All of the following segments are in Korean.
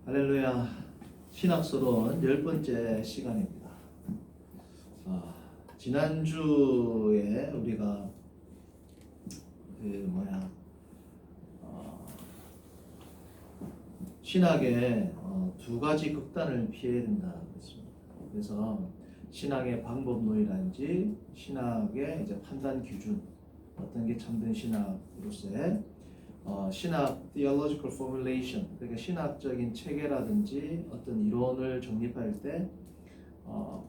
할렐루야. 신학서론 10번째 시간입니다. 지난주에 우리가 신학의 두 가지 극단을 피해야 된다 그랬습니다. 그래서 신학의 방법론이라든지 신학의 이제 판단 기준, 어떤 게 참된 신학으로서의 신학 theological formulation, 그러니까 신학적인 체계라든지 어떤 이론을 정립할 때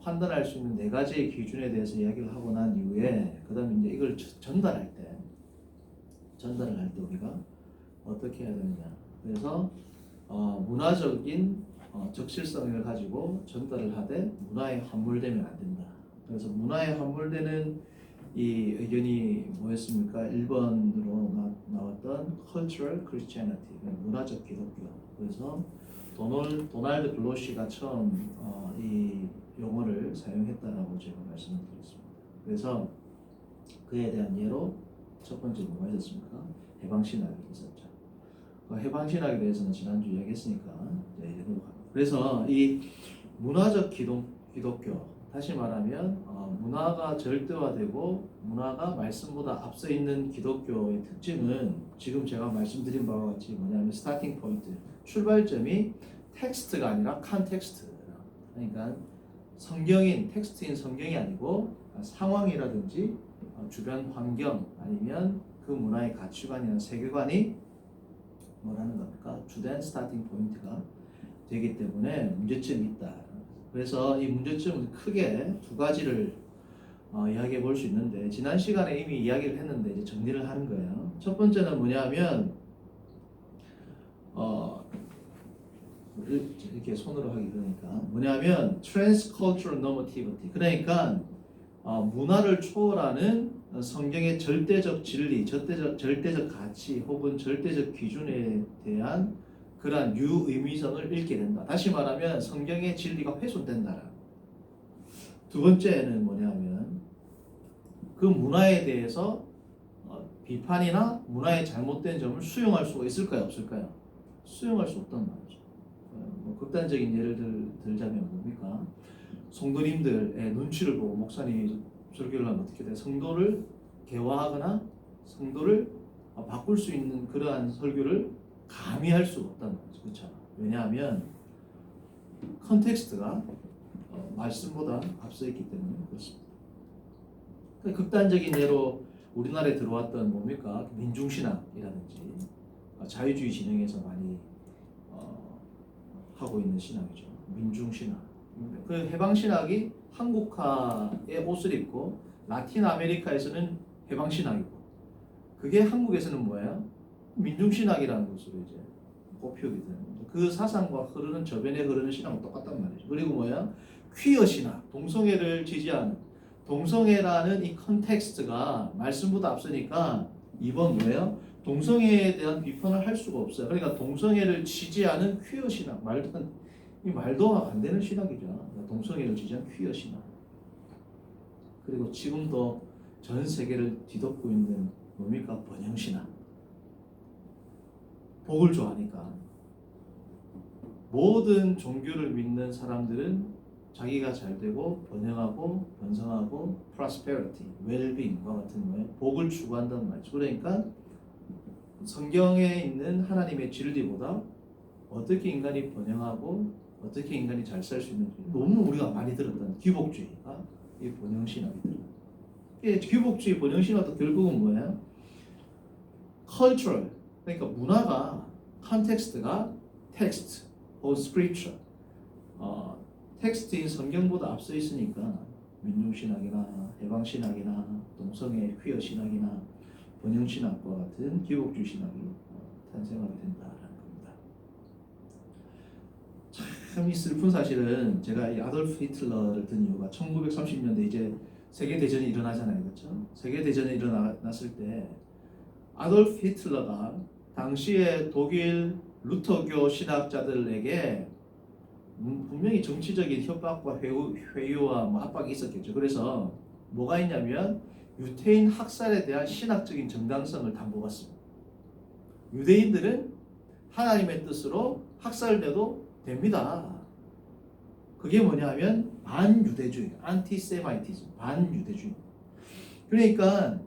판단할 수 있는 네 가지의 기준에 대해서 이야기를 하고 난 이후에 그다음에 이제 이걸 전달할 때 우리가 어떻게 해야 되느냐. 그래서 문화적인 적실성을 가지고 전달을 하되 문화에 함몰되면 안 된다. 그래서 문화에 함몰되는 이 의견이 뭐였습니까? 1번으로 나왔던 cultural Christianity, 문화적 기독교. 그래서 도널드 글로시가 처음 이 용어를 사용했다라고 제가 말씀을 드렸습니다. 그래서 그에 대한 예로 첫 번째 뭐가 있었습니까? 해방신학이 있었죠. 그 해방신학에 대해서는 지난주 이야기했으니까 이제 이대로 갑니다. 그래서 이 문화적 기독교, 다시 말하면 문화가 절대화되고 문화가 말씀보다 앞서 있는 기독교의 특징은 지금 제가 말씀드린 바와 같이 뭐냐면 스타팅 포인트, 출발점이 텍스트가 아니라 컨텍스트. 그러니까 성경인 텍스트인 성경이 아니고 상황이라든지 주변 환경 아니면 그 문화의 가치관이나 세계관이 뭐라는 겁니까? 주된 스타팅 포인트가 되기 때문에 문제점이 있다. 그래서 이 문제점은 크게 두 가지를 이야기해 볼 수 있는데, 지난 시간에 이미 이야기를 했는데 이제 정리를 하는 거예요. 첫 번째는 뭐냐면 이렇게 손으로 하기 그러니까 뭐냐면 transcultural normativity, 그러니까 문화를 초월하는 성경의 절대적 진리, 절대적 가치 혹은 절대적 기준에 대한 그러한 유의미성을 잃게 된다. 다시 말하면 성경의 진리가 훼손된다. 두 번째는 뭐냐면 그 문화에 대해서 비판이나 문화의 잘못된 점을 수용할 수가 있을까요? 없을까요? 수용할 수 없단 말이죠. 극단적인 예를 들자면 뭡니까? 성도님들의 눈치를 보고 목사님이 설교를 하면 어떻게 돼요? 성도를 개화하거나 성도를 바꿀 수 있는 그러한 설교를 감히 할 수가 없다는 거죠. 그렇죠? 왜냐하면 컨텍스트가 말씀보다 앞서 있기 때문에 그렇습니다. 극단적인 예로 우리나라에 들어왔던 뭡니까? 민중신학이라든지 자유주의 진영에서 많이 하고 있는 신학이죠. 민중신학. 그 해방신학이 한국화의 옷을 입고 라틴 아메리카에서는 해방신학이고, 그게 한국에서는 뭐예요? 민중신학이라는 것으로 이제 꼽히게 되는 거죠. 그 사상과 흐르는 저변에 흐르는 신학은 똑같단 말이죠. 그리고 뭐야? 퀴어 신학, 동성애를 지지하는, 동성애라는 이 컨텍스트가 말씀보다 앞서니까 이번 뭐예요? 동성애에 대한 비판을 할 수가 없어요. 그러니까 동성애를 지지하는 퀴어 신학, 말도 안 되는 신학이죠. 동성애를 지지하는 퀴어 신학. 그리고 지금도 전 세계를 뒤덮고 있는 뭡니까? 번영 신학. 복을 좋아하니까 모든 종교를 믿는 사람들은 자기가 잘 되고 번영하고 번성하고 prosperity, well-being과 같은 거에 복을 추구한다는 말이죠. 그러니까 성경에 있는 하나님의 진리보다 어떻게 인간이 번영하고 어떻게 인간이 잘 살 수 있는지 너무 우리가 많이 들었던 귀복주의가 이 번영신학이더라고요. 귀복주의 번영신학도 결국은 뭐예요? cultural, 그러니까 문화가 컨텍스트가 텍스트 or scripture, 텍스트인 성경보다 앞서 있으니까 민중신학이나 해방신학이나 동성애 퀴어 신학이나 번영신학과 같은 기복주의 신학이 탄생하게 된다라는 겁니다. 참 이 슬픈 사실은 제가 이 아돌프 히틀러를 든 이유가 1930년대 이제 세계대전이 일어나잖아요. 그렇죠? 세계대전이 일어났을 때 아돌프 히틀러가 당시에 독일 루터교 신학자들에게 분명히 정치적인 협박과 회유와 압박이 있었겠죠. 그래서 뭐가 있냐면 유태인 학살에 대한 신학적인 정당성을 담보받습니다. 유대인들은 하나님의 뜻으로 학살돼도 됩니다. 그게 뭐냐면 반유대주의, 안티세마이티즘, 반유대주의. 그러니까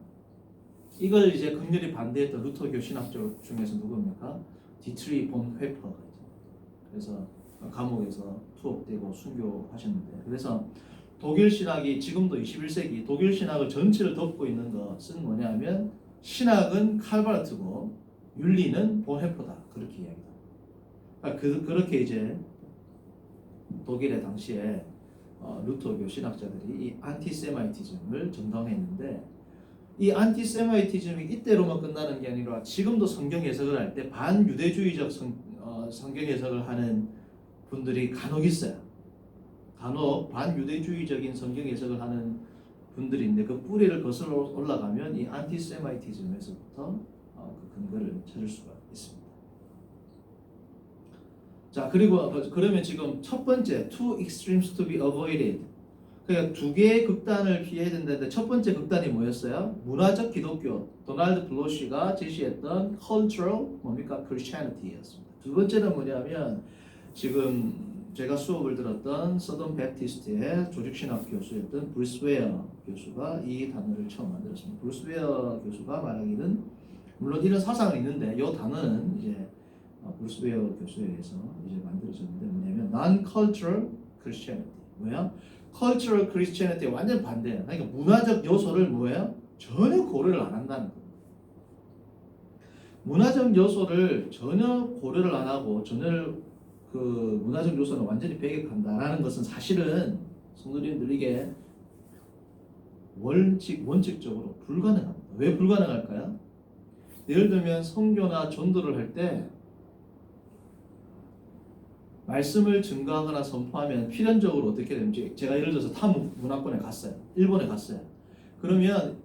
이걸 이제 극렬히 반대했던 루터교 신학적 중에서 누굽니까? 디트리 본 회퍼가 있죠. 그래서 감옥에서 투옥되고 순교하셨는데, 그래서 독일 신학이 지금도 21세기 독일 신학을 전체를 덮고 있는 것은 뭐냐면 신학은 칼바르트고 윤리는 본 회퍼다, 그렇게 이야기합니다. 그러니까 그렇게 이제 독일의 당시에 루터교 신학자들이 이 안티세마이티즘을 정당했는데, 이 안티세마이티즘이 이때로만 끝나는 게 아니라 지금도 성경 해석을 할 때 반유대주의적 성경 해석을 하는 분들이 간혹 있어요. 간혹 반유대주의적인 성경 해석을 하는 분들인데 그 뿌리를 거슬러 올라가면 이 안티세마이티즘에서부터 그 근거를 찾을 수가 있습니다. 자, 그리고 그러면 지금 첫 번째 two extremes to be avoided, 그러니까 두 개의 극단을 피해야 된다는데 첫 번째 극단이 뭐였어요? 문화적 기독교, 도널드 블로시가 제시했던 cultural 뭡니까? Christianity였습니다. 두 번째는 뭐냐면 지금 제가 수업을 들었던 서던 베프티스트의 조직신학 교수였던 브루스 웨어 교수가 이 단어를 처음 만들었습니다. 브루스 웨어 교수가 말하기는, 물론 이런 사상은 있는데 이 단어는 이제 브루스 웨어 교수에 의해서 이제 만들어졌는데 뭐냐면 non-cultural Christianity. 뭐야? cultural Christianity에 완전 반대예요. 그러니까 문화적 요소를 뭐예요? 전혀 고려를 안 한다는 거예요. 문화적 요소를 전혀 고려를 안 하고 전혀 그 문화적 요소는 완전히 배격한다라는 것은 사실은 성도님들 이게 원칙적으로 불가능합니다. 왜 불가능할까요? 예를 들면 선교나 전도를 할 때 말씀을 증거하거나 선포하면 필연적으로 어떻게 되는지, 제가 예를 들어서 타 문화권에 갔어요. 일본에 갔어요. 그러면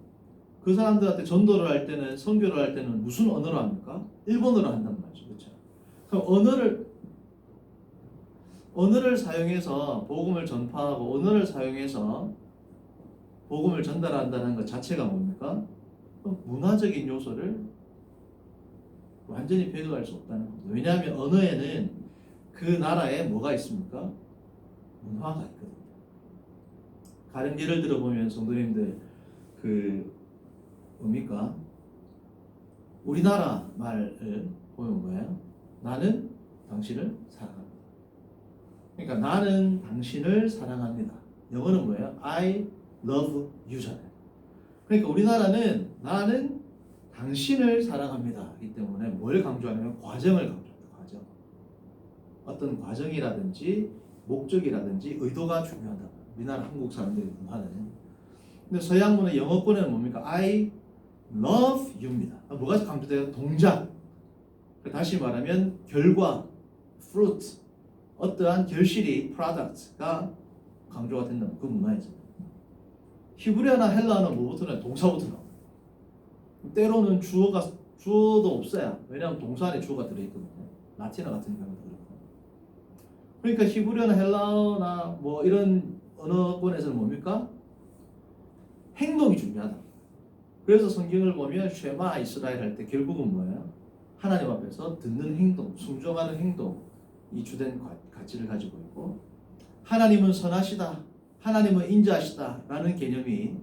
그 사람들한테 전도를 할 때는, 선교를 할 때는 무슨 언어로 합니까? 일본어로 한단 말이죠. 그렇죠? 그럼 언어를 사용해서 복음을 전파하고 언어를 사용해서 복음을 전달한다는 것 자체가 뭡니까? 문화적인 요소를 완전히 배제할 수 없다는 겁니다. 왜냐하면 언어에는 그 나라에 뭐가 있습니까? 문화가 있거든요. 다른 예를 들어보면 성도님들 뭡니까? 우리나라 말을 보면 뭐예요? 나는 당신을 사랑합니다. 그러니까 나는 당신을 사랑합니다. 영어는 뭐예요? I love you잖아요. 그러니까 우리나라는 나는 당신을 사랑합니다. 이 때문에 뭘 강조하냐면 과정을 강조합니다. 과정. 어떤 과정이라든지 목적이라든지 의도가 중요하다. 우리나라 한국 사람들의 문화는. 근데 서양문의 영어권에는 뭡니까? I love you입니다. 뭐가 강조돼요? 동작. 다시 말하면 결과, fruit, 어떠한 결실이 product가 강조가 된다는 그 문화에서. 히브리어나 헬라어는 뭐부터 나와요? 동사부터 나와요. 때로는 주어도 없어요. 왜냐하면 동사 안에 주어가 들어있거든요. 라틴어 같은 경우도 그렇고. 그러니까 히브리어나 헬라어나 뭐 이런 언어권에서는 뭡니까? 행동이 중요하다. 그래서 성경을 보면 쉐마 이스라엘 할 때 결국은 뭐예요? 하나님 앞에서 듣는 행동, 순종하는 행동이 주된 가치를 가지고 있고, 하나님은 선하시다, 하나님은 인자하시다 라는 개념이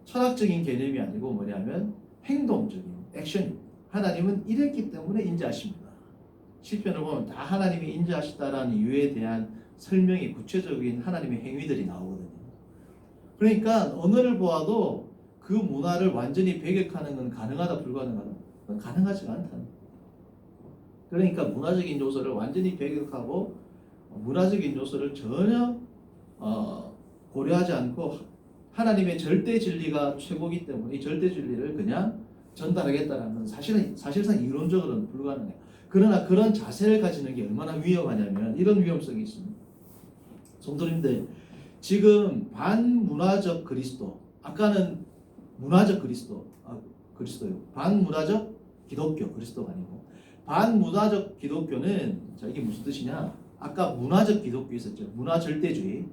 철학적인 개념이 아니고 뭐냐면 행동적인 액션입니다. 하나님은 이랬기 때문에 인자하십니다. 시편을 보면 다 하나님이 인자하시다라는 이유에 대한 설명이 구체적인 하나님의 행위들이 나오거든요. 그러니까 언어를 보아도 그 문화를 완전히 배격하는 건 가능하다, 불가능하다? 그건 가능하지가 않다는 거예요. 그러니까 문화적인 요소를 완전히 배격하고 문화적인 요소를 전혀 고려하지 않고 하나님의 절대 진리가 최고이기 때문에 이 절대 진리를 그냥 전달하겠다는 건 사실상 이론적으로는 불가능해요. 그러나 그런 자세를 가지는 게 얼마나 위험하냐면 이런 위험성이 있습니다. 성도님들, 지금 반문화적 그리스도, 아까는 문화적 그리스도요. 반문화적 기독교, 그리스도가 아니고 반문화적 기독교는, 자, 이게 무슨 뜻이냐? 아까 문화적 기독교 있었죠. 문화 절대주의.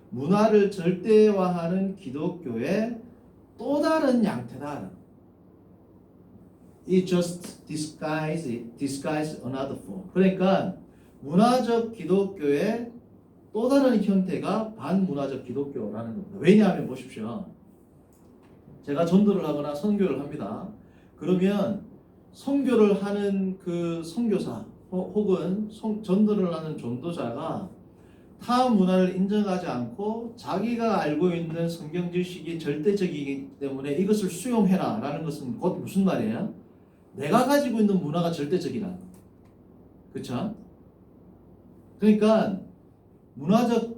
문화를 절대화하는 기독교의 또 다른 양태다. It just disguise another form. 그러니까 문화적 기독교의 또 다른 형태가 반문화적 기독교라는 겁니다. 왜냐하면 보십시오. 제가 전도를 하거나 선교를 합니다. 그러면 선교를 하는 그 선교사 혹은 전도를 하는 전도자가 타 문화를 인정하지 않고 자기가 알고 있는 성경 지식이 절대적이기 때문에 이것을 수용해라 라는 것은 곧 무슨 말이에요? 내가 가지고 있는 문화가 절대적이라는 거예요. 그렇죠? 그러니까 문화적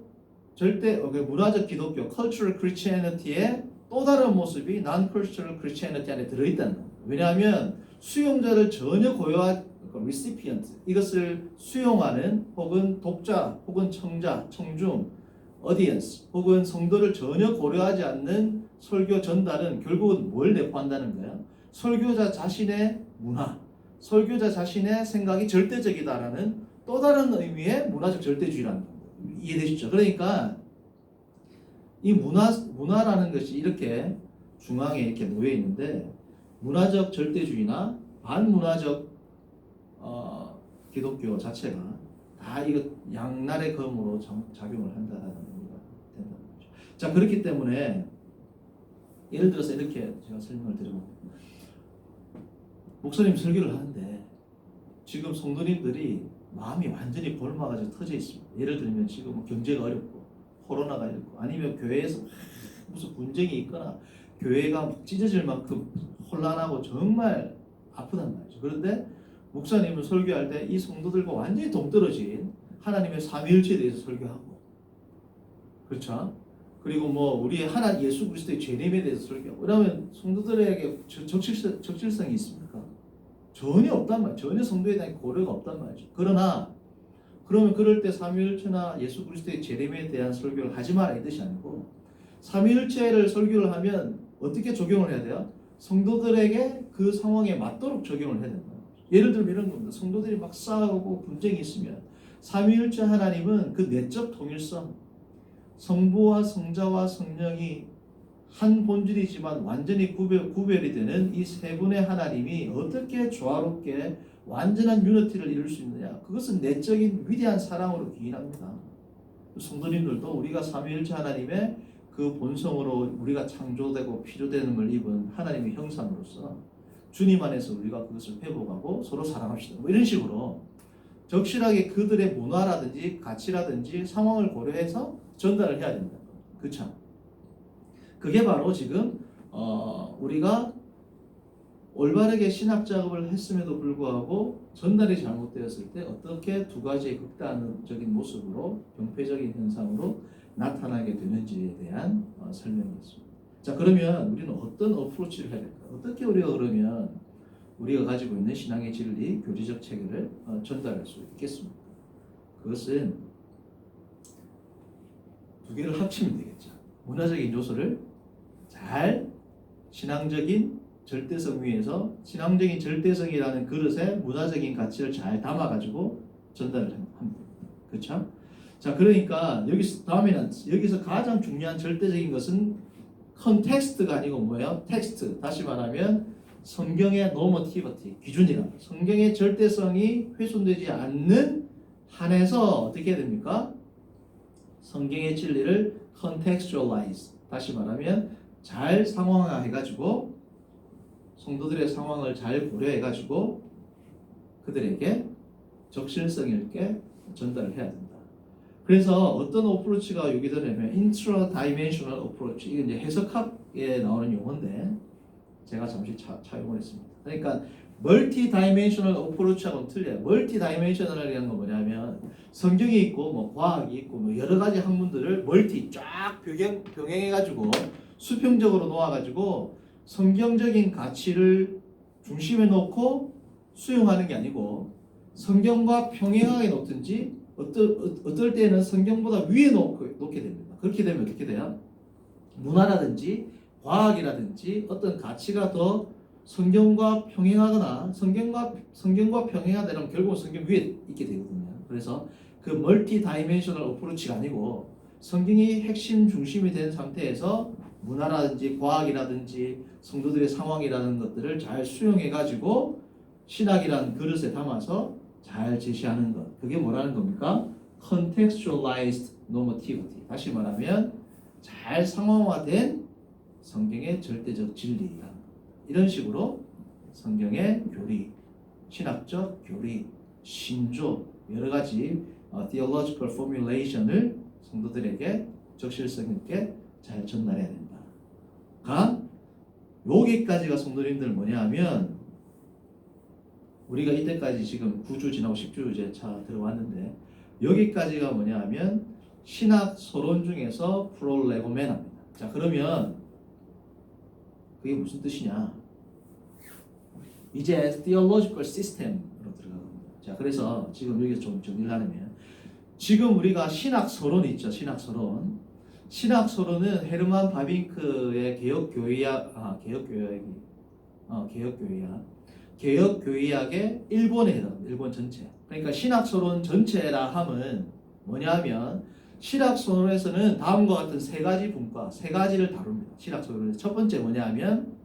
기독교 (cultural Christianity의) 또 다른 모습이 non-cultural Christianity 안에 들어있다는 거예요. 왜냐하면 수용자를 전혀 고려하지 recipient 이것을 수용하는 혹은 독자 혹은 청자, 청중, audience 혹은 성도를 전혀 고려하지 않는 설교 전달은 결국은 뭘 내포한다는 거예요? 설교자 자신의 문화, 설교자 자신의 생각이 절대적이다라는 또 다른 의미의 문화적 절대주의라는 겁니다. 이해되시죠? 그러니까 이 문화라는 것이 이렇게 중앙에 이렇게 놓여 있는데 문화적 절대주의나 반문화적 기독교 자체가 다 이거 양날의 검으로 작용을 한다는 의미가 된다는 거죠. 자, 그렇기 때문에 예를 들어서 이렇게 제가 설명을 드리고 목사님 설교를 하는데 지금 성도님들이 마음이 완전히 골마가지고 터져 있습니다. 예를 들면 지금 뭐 경제가 어렵고 코로나가 있고 아니면 교회에서 무슨 분쟁이 있거나 교회가 막 찢어질 만큼 혼란하고 정말 아프단 말이죠. 그런데 목사님은 설교할 때 이 성도들과 완전히 동떨어진 하나님의 삼위일체에 대해서 설교하고, 그렇죠? 그리고 뭐 우리의 하나님 예수 그리스도의 죄됨에 대해서 설교하고, 그러면 성도들에게 적실성이 있습니까? 전혀 없단 말이죠. 전혀 성도에 대한 고려가 없단 말이죠. 그러면 그럴 때 삼위일체나 예수 그리스도의 죄됨에 대한 설교를 하지 마라 이 뜻이 아니고, 삼위일체를 설교를 하면 어떻게 적용을 해야 돼요? 성도들에게 그 상황에 맞도록 적용을 해야 된다. 예를 들면 이런 겁니다. 성도들이 막 싸우고 분쟁이 있으면 삼위일체 하나님은 그 내적 통일성, 성부와 성자와 성령이 한 본질이지만 완전히 구별이 되는 이 세 분의 하나님이 어떻게 조화롭게 완전한 유니티를 이룰 수 있느냐? 그것은 내적인 위대한 사랑으로 기인합니다. 성도님들도 우리가 삼위일체 하나님의 그 본성으로 우리가 창조되고 피조됨을 입은 하나님의 형상으로서 주님 안에서 우리가 그것을 회복하고 서로 사랑합시다. 뭐 이런 식으로 적실하게 그들의 문화라든지 가치라든지 상황을 고려해서 전달을 해야 된다. 그렇죠? 그게 바로 지금 우리가 올바르게 신학 작업을 했음에도 불구하고 전달이 잘못되었을 때 어떻게 두 가지의 극단적인 모습으로 병폐적인 현상으로 나타나게 되는지에 대한 설명이었습니다. 자, 그러면 우리는 어떤 어프로치를 해야 될까? 어떻게 우리가 그러면 우리가 가지고 있는 신앙의 진리, 교리적 체계를 전달할 수 있겠습니까? 그것은 두 개를 합치면 되겠죠. 문화적인 요소를 잘 신앙적인 절대성 위에서 신앙적인 절대성이라는 그릇에 문화적인 가치를 잘 담아가지고 전달을 합니다. 그렇죠? 자, 그러니까 여기서 가장 중요한 절대적인 것은 컨텍스트가 아니고 뭐예요? 텍스트. 다시 말하면 성경의 노머티비티, 기준이라. 성경의 절대성이 훼손되지 않는 한에서 어떻게 해야 됩니까? 성경의 진리를 contextualize. 다시 말하면 잘 상황화해가지고 성도들의 상황을 잘 고려해가지고 그들에게 적실성 있게 전달을 해야 된다. 그래서 어떤 어프로치가 요기되냐면 intradimensional approach. 이게 이제 해석학에 나오는 용어인데 제가 잠시 차용을 했습니다. 그러니까 멀티다이멘셔널 어프로치하고는 틀려요. 멀티다이멘셔널이라는 건 뭐냐면 성경이 있고 뭐 과학이 있고 뭐 여러 가지 학문들을 멀티 쫙 병행해가지고 수평적으로 놓아가지고 성경적인 가치를 중심에 놓고 수용하는 게 아니고 성경과 평행하게 놓든지 어떨 때는 성경보다 위에 놓게 됩니다. 그렇게 되면 어떻게 돼요? 문화라든지 과학이라든지 어떤 가치가 더 성경과 평행하거나 성경과 평행하다면 결국 성경 위에 있게 되거든요. 그래서 그 멀티 다이멘셔널 어프로치가 아니고 성경이 핵심 중심이 된 상태에서 문화라든지 과학이라든지 성도들의 상황이라는 것들을 잘 수용해 가지고 신학이라는 그릇에 담아서 잘 제시하는 것. 그게 뭐라는 겁니까? contextualized normativity. 다시 말하면 잘 상황화된 성경의 절대적 진리. 이런 식으로 성경의 교리, 신학적 교리, 신조 여러 가지 theological formulation을 성도들에게 적실성 있게 잘 전달해야 된다. 여기까지가 성도님들 뭐냐 하면 우리가 이때까지 지금 9주 지나고 10주 이제 차 들어왔는데 여기까지가 뭐냐 하면 신학 서론 중에서 프롤레고메나입니다. 자, 그러면 그게 무슨 뜻이냐? 이제 theological system으로 들어갑니다. 자, 그래서 지금 여기서 좀 정리를 하려면 지금 우리가 신학 서론 있죠. 신학 서론. 신학 서론은 헤르만 바빙크의 개혁교의학의 일본에 해당합니다. 일본 전체. 그러니까 신학 서론 전체라 함은 뭐냐면 신학 서론에서는 다음과 같은 세 가지 분과 세 가지를 다룹니다. 신학 서론에서 첫 번째 뭐냐면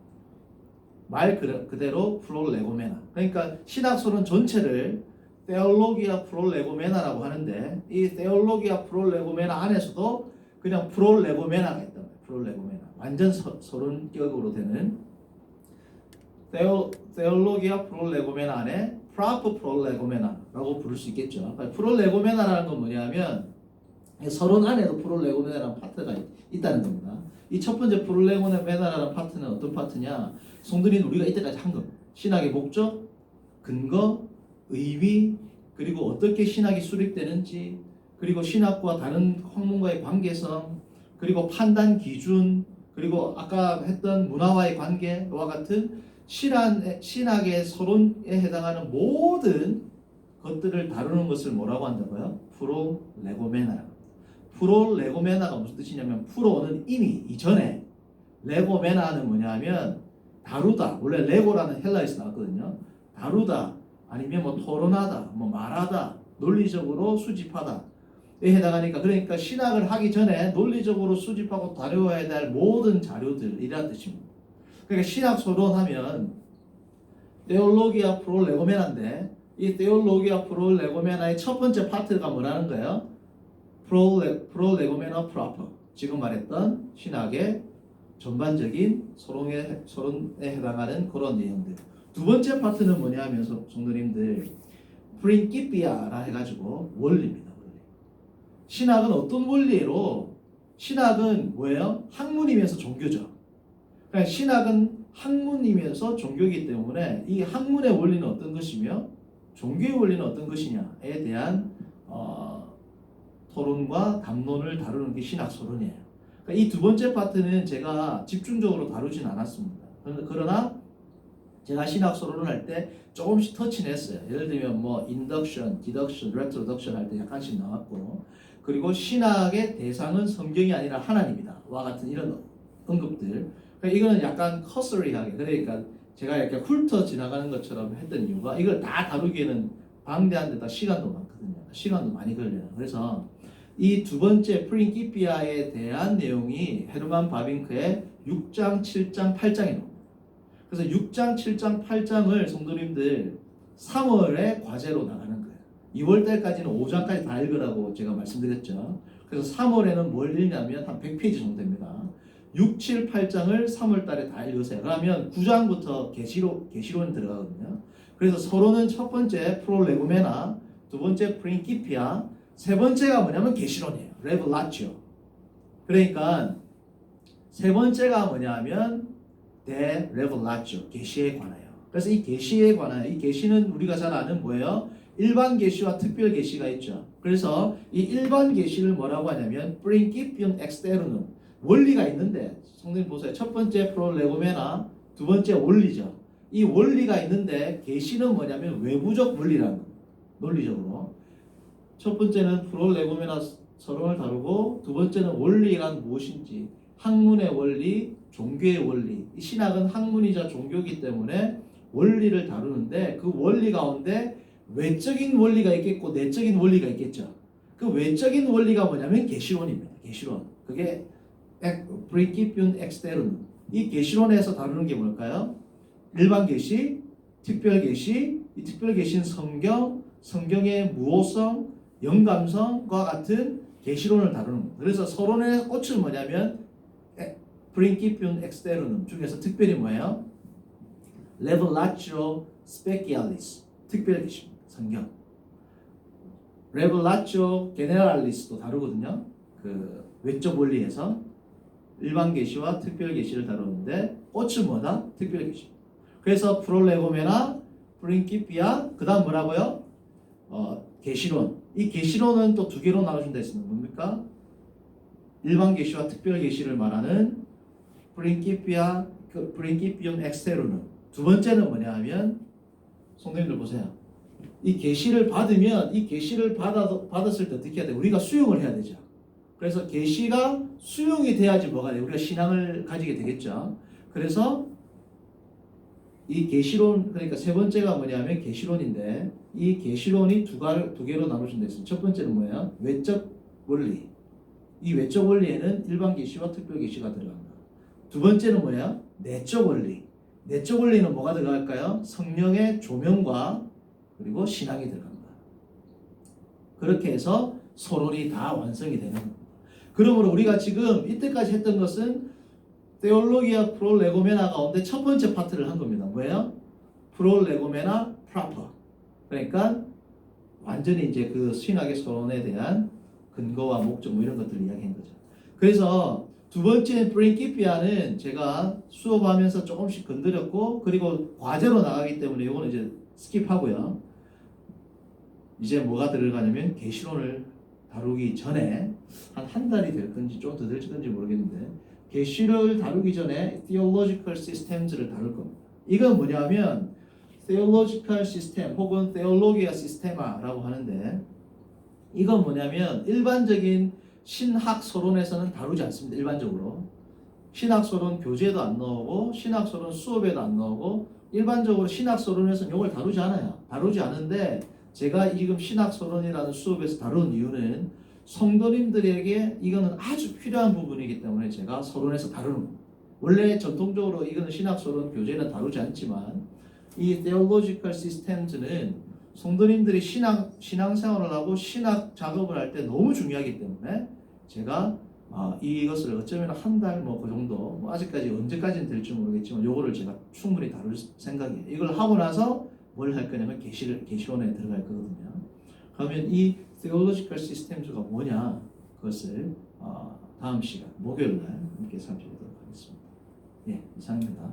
말 그대로 프롤레고메나. 그러니까 신학 서론 전체를 테올로기아 프롤레고메나라고 하는데 이 테올로기아 프롤레고메나 안에서도 그냥 프롤레고메나가 있단 말이에요. 프롤레고메나. 완전 서론격으로 되는 테올로기아 프롤레고메나 안에 프라프 프롤레고메나라고 부를 수 있겠죠. 프롤레고메나라는 건 뭐냐면 서론 안에도 프롤레고메나라는 파트가 있다는 겁니다. 이 첫 번째 프롤레고메나라는 파트는 어떤 파트냐? 성도님 우리가 이때까지 한 겁니다. 신학의 목적, 근거, 의미, 그리고 어떻게 신학이 수립되는지, 그리고 신학과 다른 학문과의 관계성, 그리고 판단 기준, 그리고 아까 했던 문화와의 관계와 같은 신학의 서론에 해당하는 모든 것들을 다루는 것을 뭐라고 한다고요? 프롤레고메나라고. 프롤레고메나가 무슨 뜻이냐면 프로는 이미 이전에, 레고메나는 뭐냐면 다루다. 원래 레고라는 헬라에서 나왔거든요. 다루다, 아니면 뭐 토론하다, 뭐 말하다, 논리적으로 수집하다. 에 해당하니까 그러니까 신학을 하기 전에 논리적으로 수집하고 다루어야 될 모든 자료들이라는 뜻입니다. 그러니까 신학 서론하면 테올로기아 프롤레고메나인데 이 테올로기아 프롤레고메나의 첫 번째 파트가 뭐라는 거예요? 프롤레고메나 프로퍼. 지금 말했던 신학의 전반적인 서론에 해당하는 그런 내용들. 두 번째 파트는 뭐냐 하면서 성도님들 프린키피아라 해가지고 원리입니다. 원리. 신학은 어떤 원리로? 신학은 뭐예요? 학문이면서 종교죠. 그러니까 신학은 학문이면서 종교이기 때문에 이 학문의 원리는 어떤 것이며 종교의 원리는 어떤 것이냐에 대한 토론과 담론을 다루는 게 신학 서론이에요. 그러니까 이 두 번째 파트는 제가 집중적으로 다루진 않았습니다. 그러나 제가 신학 서론을 할 때 조금씩 터치는 했어요. 예를 들면 뭐 인덕션, 디덕션, 레트로덕션 할 때 약간씩 나왔고, 그리고 신학의 대상은 성경이 아니라 하나님이다 와 같은 이런 언급들. 그러니까 이거는 약간 커서리하게, 그러니까 제가 이렇게 훑어 지나가는 것처럼 했던 이유가 이걸 다 다루기에는 방대한 데다 시간도 많거든요. 시간도 많이 걸려요. 그래서 이 두 번째 프린키피아에 대한 내용이 헤르만 바빙크의 6장, 7장, 8장에 나옵니다. 그래서 6장, 7장, 8장을 성도님들 3월에 과제로 나가는 거예요. 2월 달까지는 5장까지 다 읽으라고 제가 말씀드렸죠. 그래서 3월에는 뭘 읽냐면 한 100페이지 정도 됩니다. 6, 7, 8장을 3월 달에 다 읽으세요. 그러면 9장부터 계시론이 들어가거든요. 그래서 서론은 첫 번째 프롤레고메나, 두 번째 프린키피아, 세 번째가 뭐냐면 계시론이에요. 레벨라치오. 그러니까 세 번째가 뭐냐면 데 레벨라치오, 계시에 관하여. 그래서 이 계시에 관하여, 이 계시는 우리가 잘 아는 뭐예요? 일반 계시와 특별 계시가 있죠. 그래서 이 일반 계시를 뭐라고 하냐면 principium externum, 원리가 있는데, 성도님 보세요. 첫 번째 프롤레고메나, 두 번째 원리죠. 이 원리가 있는데 계시는 뭐냐면 외부적 원리라는 겁니다. 논리적으로. 첫 번째는 프롤레고메나 서론을 다루고, 두 번째는 원리란 무엇인지, 학문의 원리, 종교의 원리. 이 신학은 학문이자 종교이기 때문에 원리를 다루는데 그 원리 가운데 외적인 원리가 있겠고 내적인 원리가 있겠죠. 그 외적인 원리가 뭐냐면 계시론입니다. 계시론. 그게 principium externum. 이 계시론에서 다루는 게 뭘까요? 일반 계시, 특별 계시, 이 특별 계시는 성경, 성경의 무호성, 영감성과 같은 계시론을 다루는 거예요. 그래서 서론의 꽃은 뭐냐면 프린키피움 엑스테르눔 중에서 특별히 뭐예요? 레벨라치오 스페키알리스 특별 계시입니다. 성경. 레벨라치오 게네랄리스도 다루거든요. 그 외적 원리에서 일반 계시와 특별 계시를 다루는데 꽃은 뭐다? 특별 계시. 그래서 프롤레고메나 프린키피아 그다음 뭐라고요? 계시론. 이 계시론은 또 두 개로 나눠준다 했습니다. 뭡니까? 일반 계시와 특별 계시를 말하는 프린키피아, 프린키피움 엑스테르눔. 두 번째는 뭐냐 하면 성도님들 보세요. 이 계시를 받으면 이 계시를 받았을 때 어떻게 해야 돼? 우리가 수용을 해야 되죠. 그래서 계시가 수용이 돼야지 뭐가 돼? 우리가 신앙을 가지게 되겠죠. 그래서 이 계시론 그러니까 세 번째가 뭐냐면 계시론인데 이 계시론이 두 개로 나눠진다 했습니다. 첫 번째는 뭐예요? 외적 원리. 이 외적 원리에는 일반 계시와 특별 계시가 들어간다. 두 번째는 뭐예요? 내적 원리. 내적 원리는 뭐가 들어갈까요? 성령의 조명과 그리고 신앙이 들어간다. 그렇게 해서 서론이 다 완성이 되는 겁니다. 그러므로 우리가 지금 이때까지 했던 것은 테올로기아 프롤레고메나 가운데 첫 번째 파트를 한 겁니다. 뭐예요? 프롤레고메나 프로퍼. 그러니까 완전히 이제 그 신학의 서론에 대한 근거와 목적 뭐 이런 것들을 이야기한 거죠. 그래서 두 번째 프린키피아는 제가 수업하면서 조금씩 건드렸고 그리고 과제로 나가기 때문에 이거는 이제 스킵하고요. 이제 뭐가 들어가냐면 계시론을 다루기 전에 한 달이 될 건지 좀 더 될지 모르겠는데 계시를 다루기 전에 theological systems를 다룰 겁니다. 이건 뭐냐면 theological system 혹은 theologia systema라고 하는데 이건 뭐냐면 일반적인 신학 서론에서는 다루지 않습니다. 일반적으로 신학 서론 교재도 안 나오고 신학 서론 수업에도 안 나오고 일반적으로 신학 서론에서는 이걸 다루지 않아요. 다루지 않은데 제가 지금 신학 서론이라는 수업에서 다룬 이유는 성도님들에게 이거는 아주 필요한 부분이기 때문에 제가 서론에서 다루는 겁니다. 원래 전통적으로 이거는 신학 서론 교재는 다루지 않지만 이 theological systems는 성도님들이 신앙생활을 하고 신학 작업을 할 때 너무 중요하기 때문에 제가 이것을 어쩌면 한 달 뭐 그 정도 뭐 아직까지 언제까지는 될지 모르겠지만 요거를 제가 충분히 다룰 생각이에요. 이걸 하고 나서 뭘 할 거냐면 계시론에 들어갈 거거든요. 그러면 이 theological systems가 뭐냐 그것을 다음 시간 목요일 날 함께 살펴보도록 하겠습니다. 예, 이상입니다.